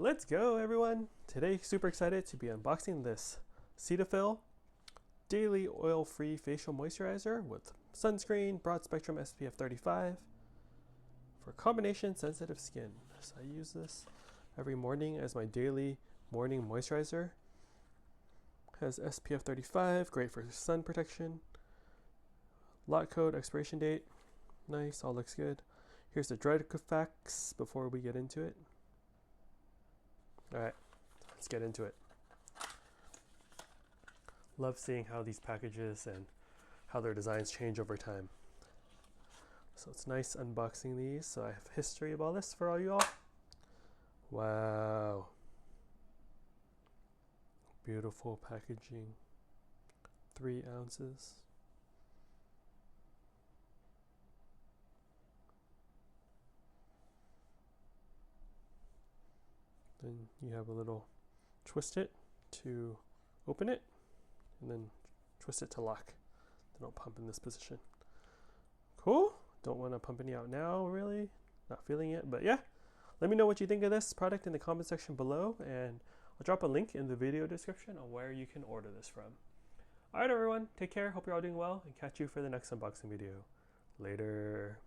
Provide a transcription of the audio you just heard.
Let's go, everyone! Today, super excited to be unboxing this Cetaphil Daily Oil-Free Facial Moisturizer with sunscreen, broad spectrum SPF 35 for combination sensitive skin. So I use this every morning as my daily morning moisturizer. Has SPF 35, great for sun protection. Lot code, expiration date, nice, all looks good. Here's the dry facts before we get into it. All right, let's get into it. Love seeing how these packages and how their designs change over time. So it's nice unboxing these. So I have history of all this for all you all. Wow. Beautiful packaging. 3 ounces. Then you have a little twist it to open it, and then twist it to lock. Then I'll pump in this position. Cool. Don't want to pump any out now, really. Not feeling it, but yeah. Let me know what you think of this product in the comment section below, and I'll drop a link in the video description on where you can order this from. Alright everyone, take care, hope you're all doing well, and catch you for the next unboxing video. Later.